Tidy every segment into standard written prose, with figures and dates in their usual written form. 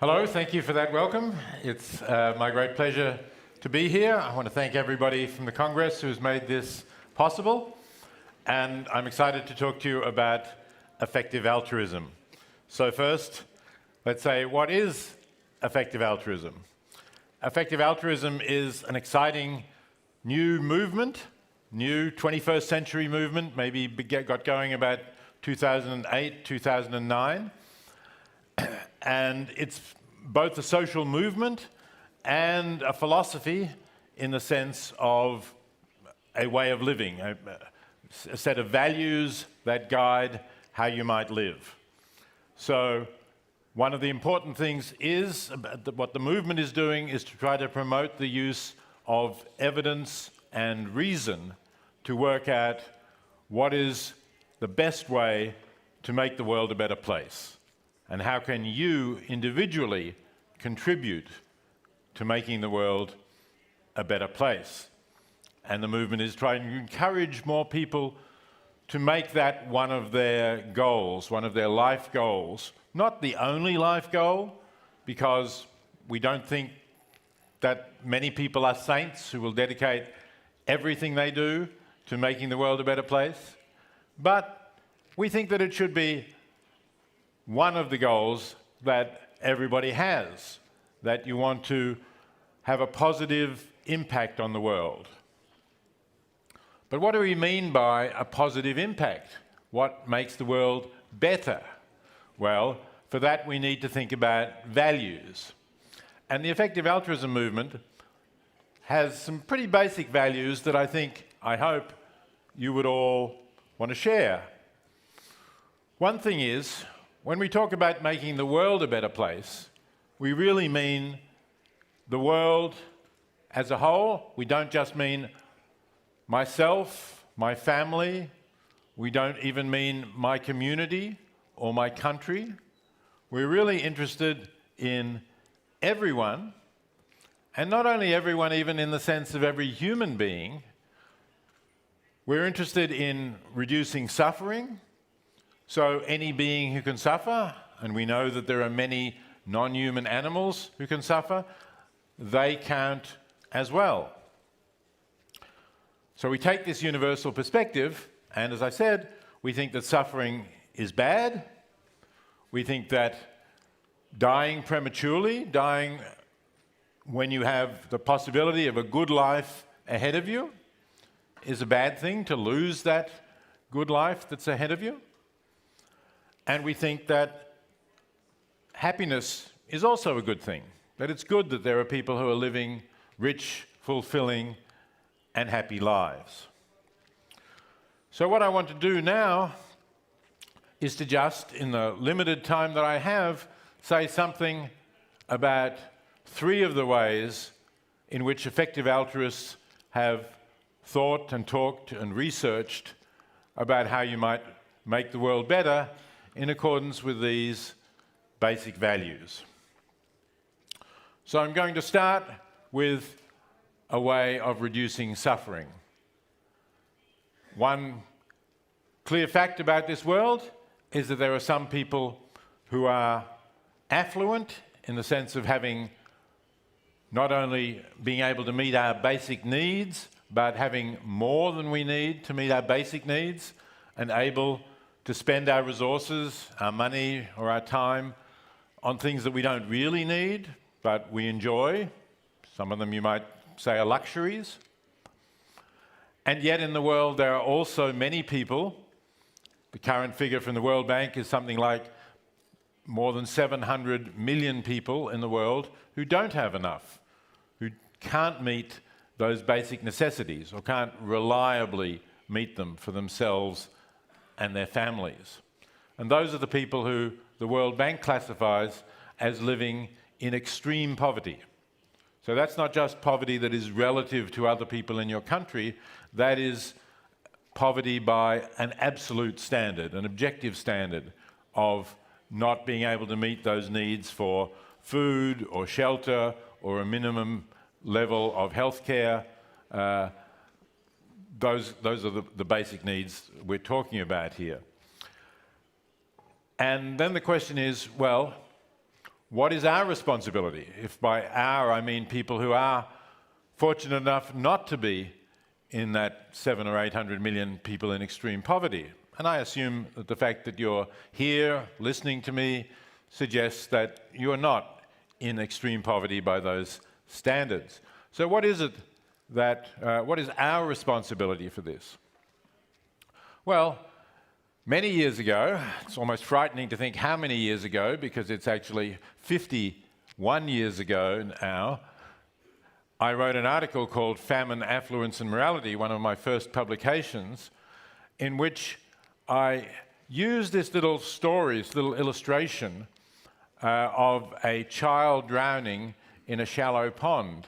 Hello, thank you for that welcome. It's my great pleasure to be here. I want to thank everybody from the Congress who's made this possible. And I'm excited to talk to you about effective altruism. So first, let's say, what is effective altruism? Effective altruism is an exciting new movement, new 21st century movement, maybe got going about 2008, 2009. And it's both a social movement and a philosophy in the sense of a way of living, a set of values that guide how you might live. So one of the important things is, what the movement is doing is to try to promote the use of evidence and reason to work out what is the best way to make the world a better place. And how can you individually contribute to making the world a better place? And the movement is trying to encourage more people to make that one of their goals, one of their life goals. Not the only life goal, because we don't think that many people are saints who will dedicate everything they do to making the world a better place. But we think that it should be one of the goals that everybody has, that you want to have a positive impact on the world. But what do we mean by a positive impact? What makes the world better? Well, for that we need to think about values. And the effective altruism movement has some pretty basic values that I hope you would all want to share. One thing is, when we talk about making the world a better place, we really mean the world as a whole. We don't just mean myself, my family. We don't even mean my community or my country. We're really interested in everyone, and not only everyone even in the sense of every human being. We're interested in reducing suffering. So any being who can suffer, and we know that there are many non-human animals who can suffer, they count as well. So we take this universal perspective, and as I said, we think that suffering is bad. We think that dying prematurely, dying when you have the possibility of a good life ahead of you, is a bad thing, to lose that good life that's ahead of you. And we think that happiness is also a good thing, that it's good that there are people who are living rich, fulfilling, and happy lives. So what I want to do now is to just, in the limited time that I have, say something about three of the ways in which effective altruists have thought and talked and researched about how you might make the world better in accordance with these basic values. So I'm going to start with a way of reducing suffering. One clear fact about this world is that there are some people who are affluent in the sense of having not only being able to meet our basic needs, but having more than we need to meet our basic needs, and able to spend our resources, our money or our time on things that we don't really need, but we enjoy. Some of them you might say are luxuries. And yet in the world there are also many people, the current figure from the World Bank is something like more than 700 million people in the world who don't have enough, who can't meet those basic necessities or can't reliably meet them for themselves and their families. And those are the people who the World Bank classifies as living in extreme poverty. So that's not just poverty that is relative to other people in your country, that is poverty by an absolute standard, an objective standard of not being able to meet those needs for food or shelter or a minimum level of health care. Those are the basic needs we're talking about here. And then the question is, well, what is our responsibility? If by our I mean people who are fortunate enough not to be in that 700 or 800 million people in extreme poverty. And I assume that the fact that you're here listening to me suggests that you are not in extreme poverty by those standards. So what is it that, what is our responsibility for this? Well, many years ago, it's almost frightening to think how many years ago, because it's actually 51 years ago now, I wrote an article called Famine, Affluence and Morality, one of my first publications, in which I used this little story, this little illustration of a child drowning in a shallow pond.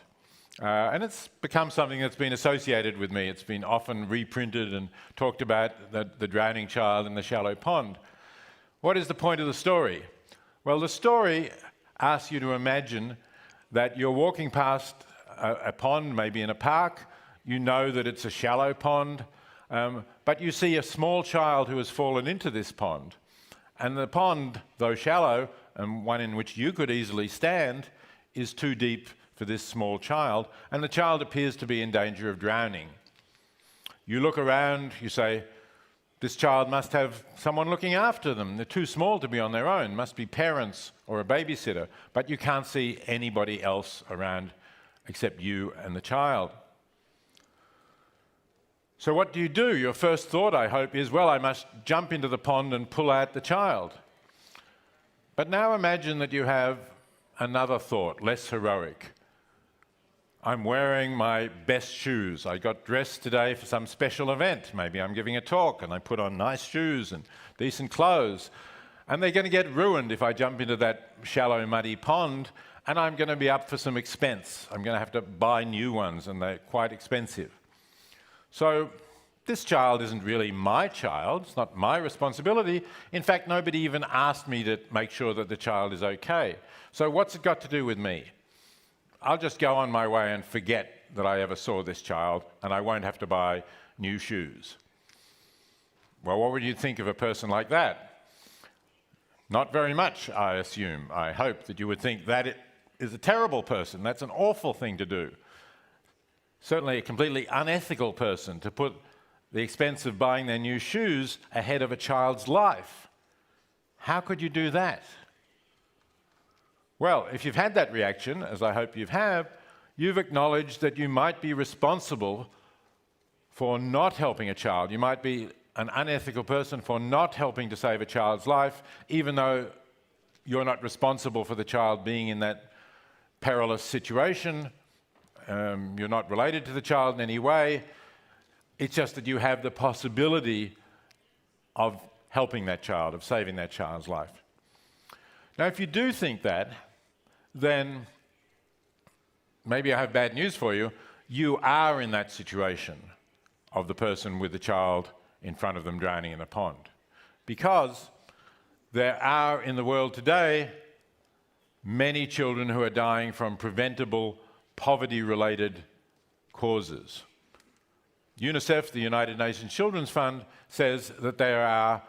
And it's become something that's been associated with me. It's been often reprinted and talked about, the drowning child in the shallow pond. What is the point of the story? Well, the story asks you to imagine that you're walking past a pond, maybe in a park. You know that it's a shallow pond, but you see a small child who has fallen into this pond. And the pond, though shallow, and one in which you could easily stand, is too deep for this small child, and the child appears to be in danger of drowning. You look around, you say, this child must have someone looking after them. They're too small to be on their own. Must be parents or a babysitter. But you can't see anybody else around except you and the child. So what do? Your first thought, I hope, is, well, I must jump into the pond and pull out the child. But now imagine that you have another thought, less heroic. I'm wearing my best shoes. I got dressed today for some special event. Maybe I'm giving a talk and I put on nice shoes and decent clothes. And they're going to get ruined if I jump into that shallow, muddy pond, and I'm going to be up for some expense. I'm going to have to buy new ones, and they're quite expensive. So this child isn't really my child. It's not my responsibility. In fact, nobody even asked me to make sure that the child is okay. So what's it got to do with me? I'll just go on my way and forget that I ever saw this child, and I won't have to buy new shoes. Well, what would you think of a person like that? Not very much, I assume. I hope that you would think that it is a terrible person. That's an awful thing to do. Certainly a completely unethical person to put the expense of buying their new shoes ahead of a child's life. How could you do that? Well, if you've had that reaction, as I hope you've acknowledged that you might be responsible for not helping a child. You might be an unethical person for not helping to save a child's life, even though you're not responsible for the child being in that perilous situation. You're not related to the child in any way. It's just that you have the possibility of helping that child, of saving that child's life. Now, if you do think that, then maybe I have bad news for you. You are in that situation of the person with the child in front of them drowning in a pond. Because there are in the world today many children who are dying from preventable poverty-related causes. UNICEF, the United Nations Children's Fund, says that there are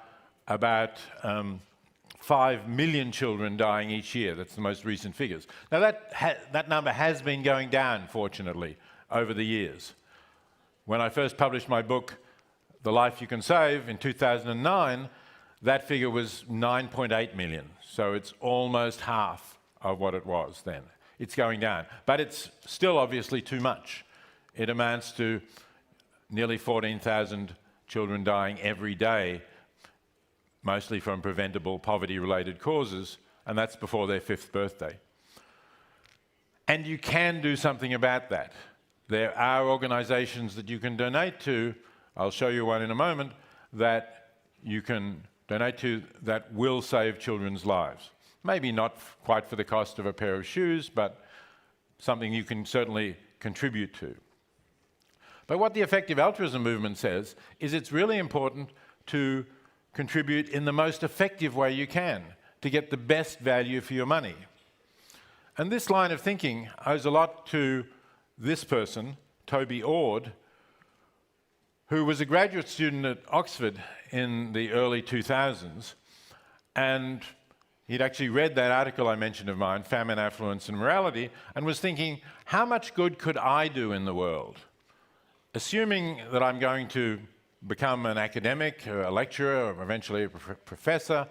about 5 million children dying each year. That's the most recent figures. Now that number has been going down, fortunately, over the years. When I first published my book, The Life You Can Save, in 2009, that figure was 9.8 million. So it's almost half of what it was then. It's going down. But it's still obviously too much. It amounts to nearly 14,000 children dying every day, mostly from preventable poverty-related causes, and that's before their 5th birthday. And you can do something about that. There are organizations that you can donate to, I'll show you one in a moment, that you can donate to that will save children's lives. Maybe not quite for the cost of a pair of shoes, but something you can certainly contribute to. But what the effective altruism movement says is it's really important to contribute in the most effective way you can to get the best value for your money. And this line of thinking owes a lot to this person, Toby Ord, who was a graduate student at Oxford in the early 2000s, and he'd actually read that article I mentioned of mine, Famine, Affluence and Morality, and was thinking, how much good could I do in the world? Assuming that I'm going to become an academic, a lecturer, or eventually a professor,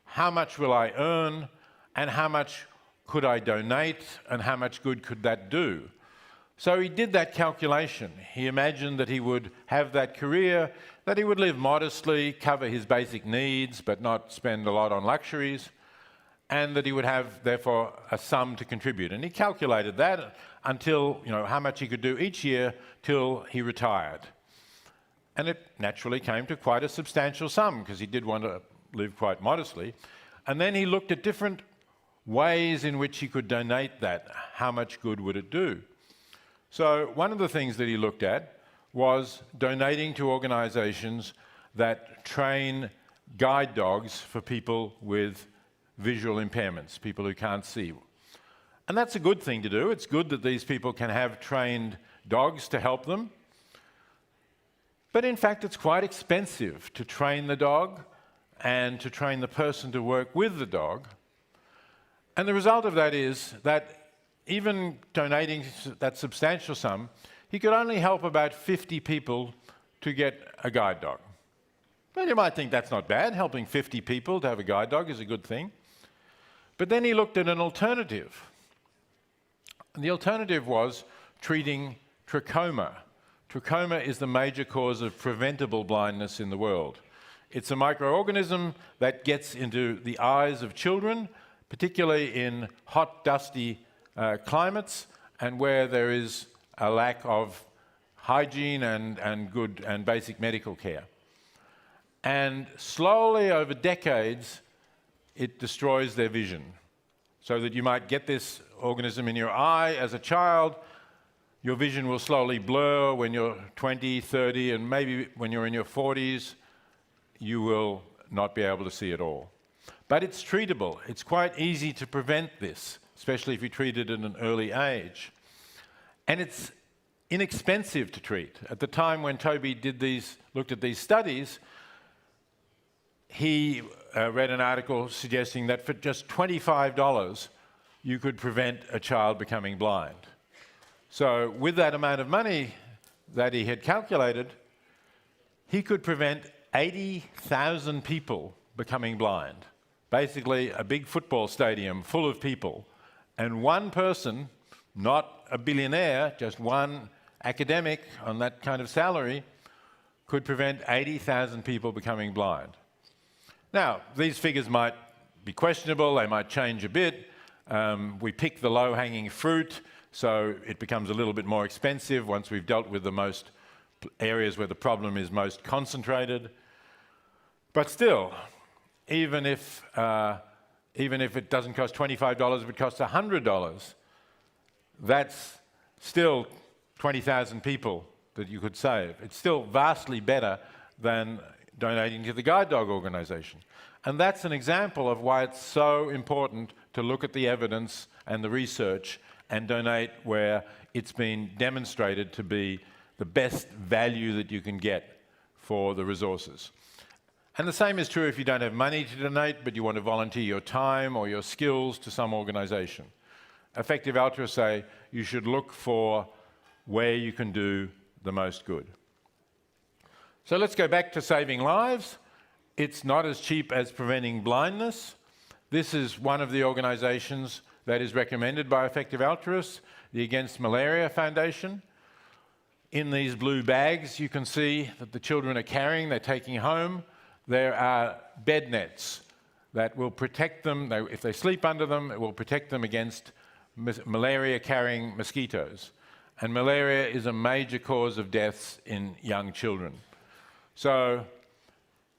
how much will I earn, and how much could I donate, and how much good could that do? So he did that calculation. He imagined that he would have that career, that he would live modestly, cover his basic needs, but not spend a lot on luxuries, and that he would have, therefore, a sum to contribute. And he calculated that until, how much he could do each year till he retired. And it naturally came to quite a substantial sum, because he did want to live quite modestly. And then he looked at different ways in which he could donate that. How much good would it do? So one of the things that he looked at was donating to organizations that train guide dogs for people with visual impairments, people who can't see. And that's a good thing to do. It's good that these people can have trained dogs to help them. But in fact, it's quite expensive to train the dog and to train the person to work with the dog. And the result of that is that even donating that substantial sum, he could only help about 50 people to get a guide dog. Well, you might think that's not bad. Helping 50 people to have a guide dog is a good thing. But then he looked at an alternative. And the alternative was treating trachoma. Trachoma is the major cause of preventable blindness in the world. It's a microorganism that gets into the eyes of children, particularly in hot, dusty climates, and where there is a lack of hygiene and good and basic medical care. And slowly, over decades, it destroys their vision. So that you might get this organism in your eye as a child, your vision will slowly blur when you're 20, 30, and maybe when you're in your 40s, you will not be able to see at all. But it's treatable. It's quite easy to prevent this, especially if you treat it at an early age. And it's inexpensive to treat. At the time when Toby looked at these studies, he read an article suggesting that for just $25, you could prevent a child becoming blind. So with that amount of money that he had calculated, he could prevent 80,000 people becoming blind. Basically, a big football stadium full of people. And one person, not a billionaire, just one academic on that kind of salary, could prevent 80,000 people becoming blind. Now, these figures might be questionable, they might change a bit. We pick the low-hanging fruit, so it becomes a little bit more expensive once we've dealt with the most areas where the problem is most concentrated. But still, even if it doesn't cost $25, if it costs $100, that's still 20,000 people that you could save. It's still vastly better than donating to the guide dog organization. And that's an example of why it's so important to look at the evidence and the research and donate where it's been demonstrated to be the best value that you can get for the resources. And the same is true if you don't have money to donate, but you want to volunteer your time or your skills to some organization. Effective altruists say you should look for where you can do the most good. So let's go back to saving lives. It's not as cheap as preventing blindness. This is one of the organizations that is recommended by effective altruists, the Against Malaria Foundation. In these blue bags, you can see that the children are carrying, they're taking home. There are bed nets that will protect them. If they sleep under them, it will protect them against malaria-carrying mosquitoes. And malaria is a major cause of deaths in young children. So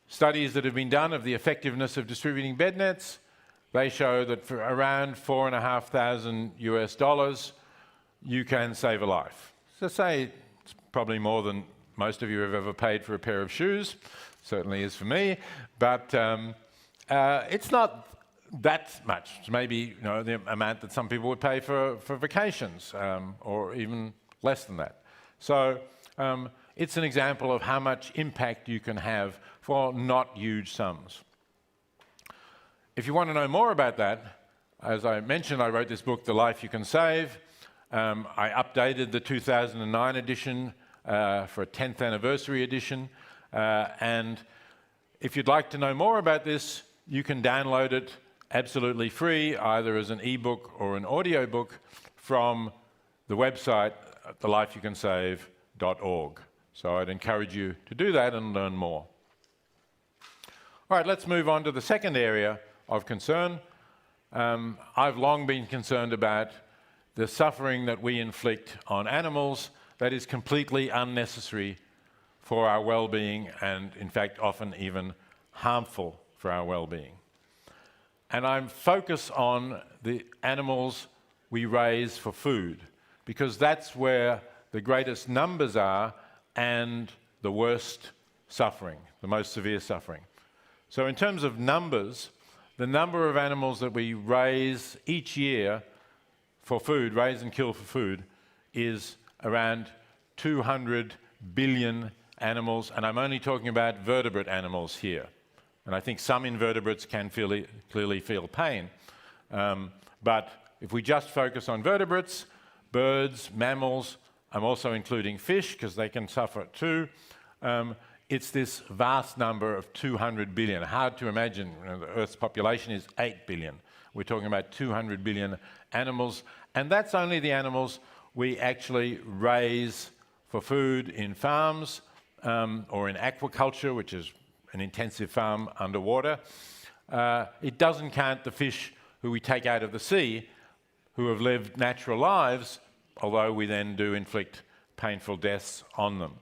studies that have been done of the effectiveness of distributing bed nets, they show that for around $4,500 US, you can save a life. So say it's probably more than most of you have ever paid for a pair of shoes. Certainly is for me, but it's not that much. It's maybe the amount that some people would pay for vacations, or even less than that. So it's an example of how much impact you can have for not huge sums. if you want to know more about that, as I mentioned, I wrote this book, The Life You Can Save. I updated the 2009 edition for a 10th anniversary edition. And if you'd like to know more about this, you can download it absolutely free, either as an ebook or an audiobook from the website, thelifeyoucansave.org. So I'd encourage you to do that and learn more. All right, let's move on to the second area of concern. I've long been concerned about the suffering that we inflict on animals that is completely unnecessary for our well-being and, in fact, often even harmful for our well-being. And I'm focused on the animals we raise for food, because that's where the greatest numbers are and the worst suffering, the most severe suffering. So in terms of numbers, the number of animals that we raise each year for food, raise and kill for food, is around 200 billion animals, and I'm only talking about vertebrate animals here. And I think some invertebrates can clearly feel pain. But if we just focus on vertebrates, birds, mammals, I'm also including fish because they can suffer too, it's this vast number of 200 billion. Hard to imagine. The Earth's population is 8 billion. We're talking about 200 billion animals, and that's only the animals we actually raise for food in farms or in aquaculture, which is an intensive farm underwater. It doesn't count the fish who we take out of the sea, who have lived natural lives, although we then do inflict painful deaths on them.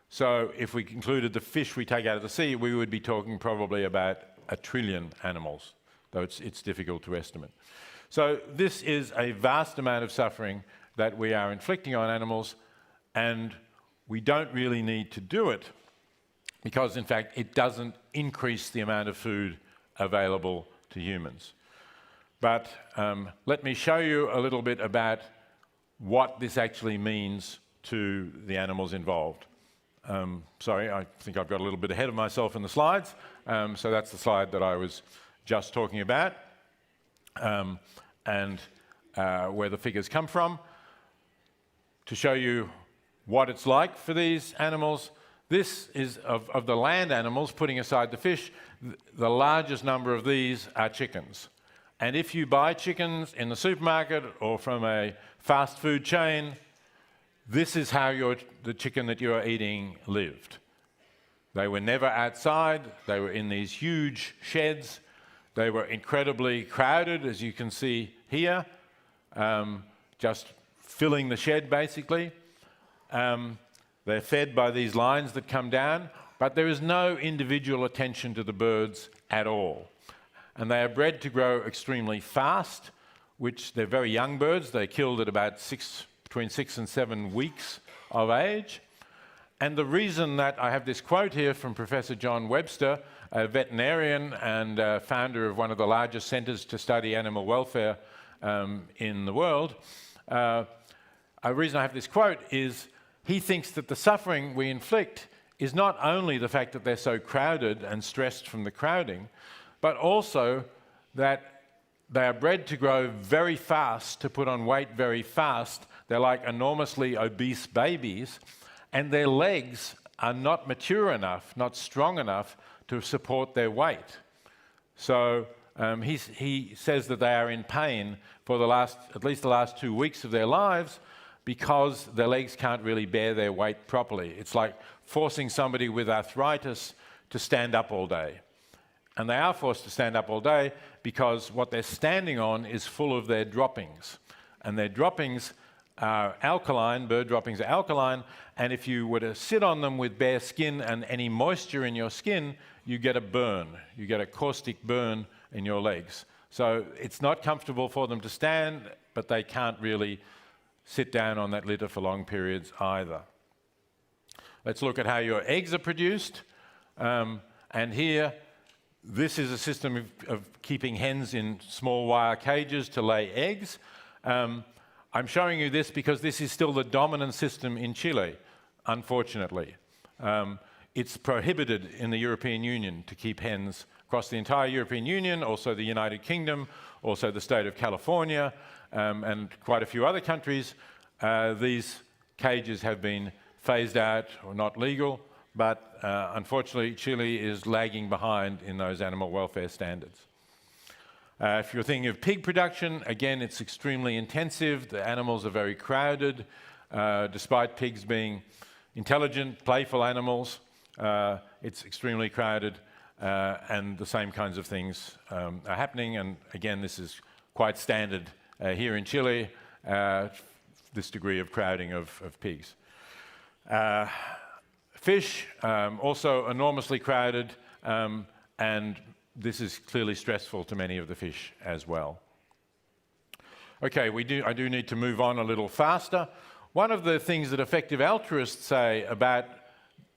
So if we included the fish we take out of the sea, we would be talking probably about 1 trillion animals, though it's difficult to estimate. So this is a vast amount of suffering that we are inflicting on animals, and we don't really need to do it because, in fact, it doesn't increase the amount of food available to humans. But let me show you a little bit about what this actually means to the animals involved. Sorry, I think I've got a little bit ahead of myself in the slides. So that's the slide that I was just talking about and where the figures come from. To show you what it's like for these animals, this is of the land animals, putting aside the fish, the largest number of these are chickens. And if you buy chickens in the supermarket or from a fast food chain, this is how the chicken that you're eating lived. They were never outside. They were in these huge sheds. They were incredibly crowded, as you can see here, just filling the shed, basically. They're fed by these lines that come down, but there is no individual attention to the birds at all. And they are bred to grow extremely fast, which they're very young birds. They're killed at about between 6 and 7 weeks of age. And the reason that I have this quote here from Professor John Webster, a veterinarian and founder of one of the largest centers to study animal welfare in the world, a reason I have this quote is he thinks that the suffering we inflict is not only the fact that they're so crowded and stressed from the crowding, but also that they are bred to grow very fast, to put on weight very fast. They're like enormously obese babies, and their legs are not mature enough, not strong enough to support their weight. So he says that they are in pain for at least the last 2 weeks of their lives because their legs can't really bear their weight properly. It's like forcing somebody with arthritis to stand up all day. And they are forced to stand up all day because what they're standing on is full of their droppings. And their droppings are alkaline, bird droppings are alkaline, and if you were to sit on them with bare skin and any moisture in your skin, you get a burn. You get a caustic burn in your legs. So it's not comfortable for them to stand, but they can't really sit down on that litter for long periods either. Let's look at how your eggs are produced. And here, this is a system of keeping hens in small wire cages to lay eggs. I'm showing you this because this is still the dominant system in Chile, unfortunately. It's prohibited in the European Union to keep hens across the entire European Union, also the United Kingdom, also the state of California, and quite a few other countries. These cages have been phased out or not legal, but unfortunately Chile is lagging behind in those animal welfare standards. If you're thinking of pig production, again, it's extremely intensive. The animals are very crowded. Despite pigs being intelligent, playful animals, it's extremely crowded, and the same kinds of things are happening. And again, this is quite standard here in Chile, this degree of crowding of pigs. Fish, also enormously crowded, and this is clearly stressful to many of the fish as well. Okay, I do need to move on a little faster. One of the things that effective altruists say about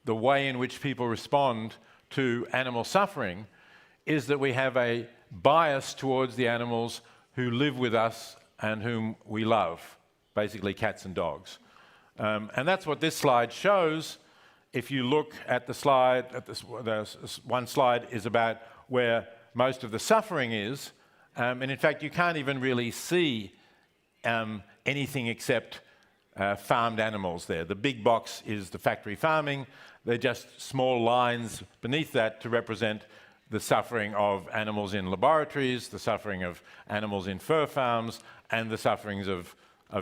the way in which people respond to animal suffering is that we have a bias towards the animals who live with us and whom we love, basically cats and dogs. And that's what this slide shows. If you look at the slide, one slide is about where most of the suffering is, and in fact you can't even really see anything except farmed animals there. The big box is the factory farming. They're just small lines beneath that to represent the suffering of animals in laboratories, the suffering of animals in fur farms, and the sufferings of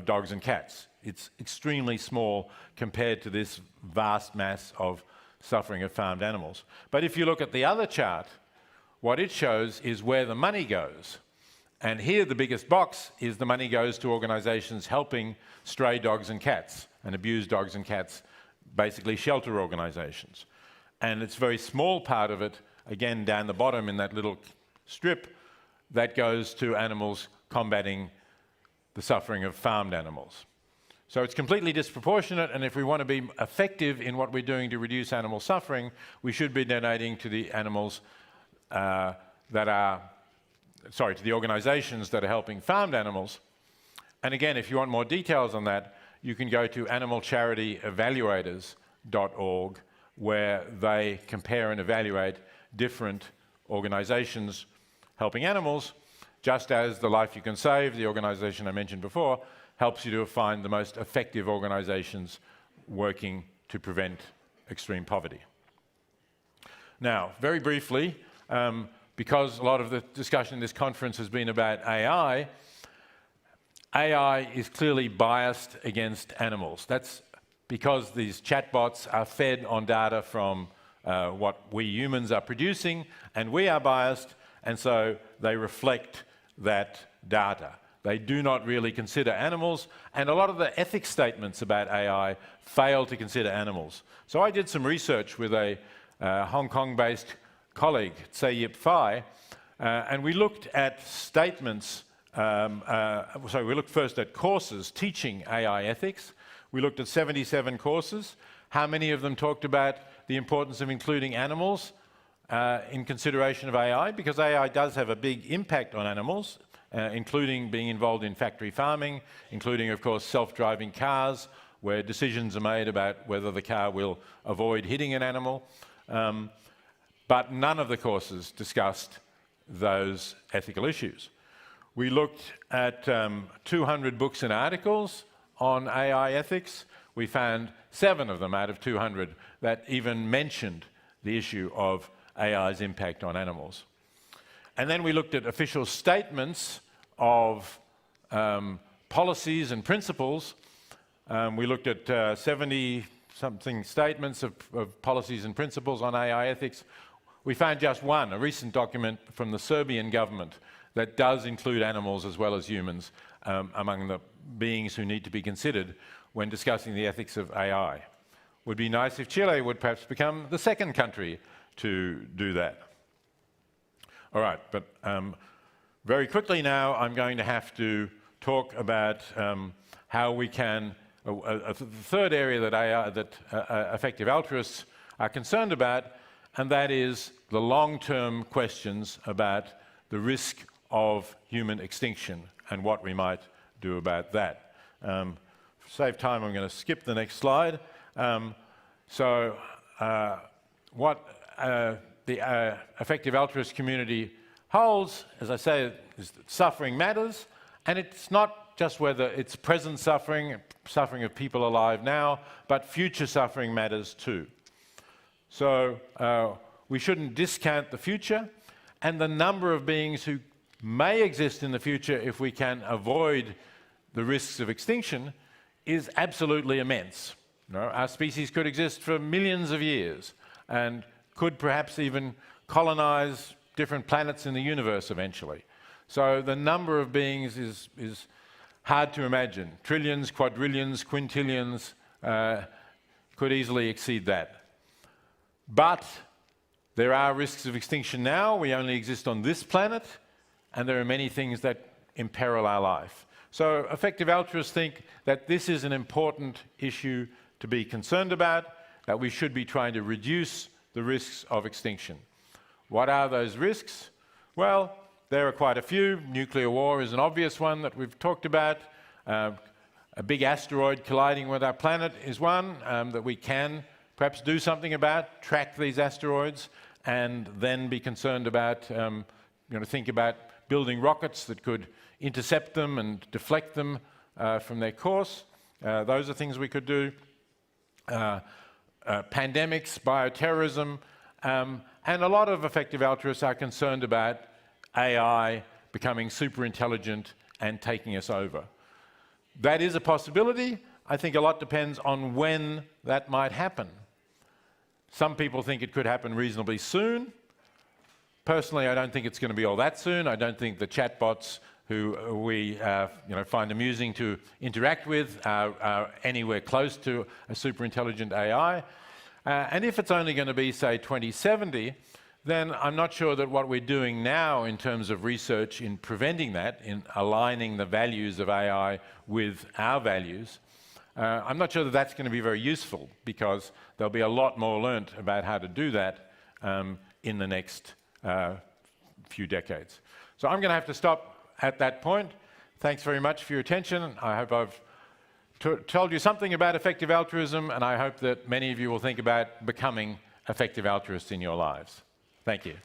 dogs and cats. It's extremely small compared to this vast mass of suffering of farmed animals. But if you look at the other chart, what it shows is where the money goes. And here the biggest box is the money goes to organisations helping stray dogs and cats and abused dogs and cats, basically shelter organisations. And it's a very small part of it, again down the bottom in that little strip, that goes to animals combating the suffering of farmed animals. So it's completely disproportionate, and if we want to be effective in what we're doing to reduce animal suffering, we should be donating to the animals to the organisations that are helping farmed animals. And again, if you want more details on that, you can go to animalcharityevaluators.org, where they compare and evaluate different organisations helping animals, just as the Life You Can Save, the organisation I mentioned before, helps you to find the most effective organisations working to prevent extreme poverty. Now, very briefly, because a lot of the discussion in this conference has been about AI is clearly biased against animals. That's because these chatbots are fed on data from what we humans are producing, and we are biased, and so they reflect that data. They do not really consider animals, and a lot of the ethics statements about AI fail to consider animals. So I did some research with a Hong Kong-based colleague, Sayip Phai, and we looked at statements, we looked first at courses teaching AI ethics. We looked at 77 courses. How many of them talked about the importance of including animals in consideration of AI? Because AI does have a big impact on animals, including being involved in factory farming, including, of course, self-driving cars, where decisions are made about whether the car will avoid hitting an animal. But none of the courses discussed those ethical issues. We looked at 200 books and articles on AI ethics. We found 7 of them out of 200 that even mentioned the issue of AI's impact on animals. And then we looked at official statements of policies and principles. We looked at 70-something statements of policies and principles on AI ethics. We found just one, a recent document from the Serbian government that does include animals as well as humans among the beings who need to be considered when discussing the ethics of AI. Would be nice if Chile would perhaps become the second country to do that. All right, but very quickly now I'm going to have to talk about how we can, the third area that effective altruists are concerned about, and that is the long-term questions about the risk of human extinction and what we might do about that. To save time, I'm going to skip the next slide. The the effective altruist community holds, as I say, is that suffering matters, and it's not just whether it's present suffering, suffering of people alive now, but future suffering matters too. So we shouldn't discount the future, and the number of beings who may exist in the future if we can avoid the risks of extinction is absolutely immense. Our species could exist for millions of years and could perhaps even colonize different planets in the universe eventually. So the number of beings is hard to imagine. Trillions, quadrillions, quintillions could easily exceed that. But there are risks of extinction now. We only exist on this planet, and there are many things that imperil our life. So effective altruists think that this is an important issue to be concerned about, that we should be trying to reduce the risks of extinction. What are those risks? Well, there are quite a few. Nuclear war is an obvious one that we've talked about. A big asteroid colliding with our planet is one that we can perhaps do something about, track these asteroids, and then be concerned about, think about building rockets that could intercept them and deflect them from their course. Those are things we could do. Pandemics, bioterrorism, and a lot of effective altruists are concerned about AI becoming super intelligent and taking us over. That is a possibility. I think a lot depends on when that might happen. Some people think it could happen reasonably soon. Personally, I don't think it's going to be all that soon. I don't think the chatbots who we find amusing to interact with are anywhere close to a super intelligent AI. And if it's only going to be, say, 2070, then I'm not sure that what we're doing now in terms of research in preventing that, in aligning the values of AI with our values, I'm not sure that that's going to be very useful, because there'll be a lot more learnt about how to do that in the next few decades. So I'm going to have to stop at that point. Thanks very much for your attention. I hope I've told you something about effective altruism, and I hope that many of you will think about becoming effective altruists in your lives. Thank you.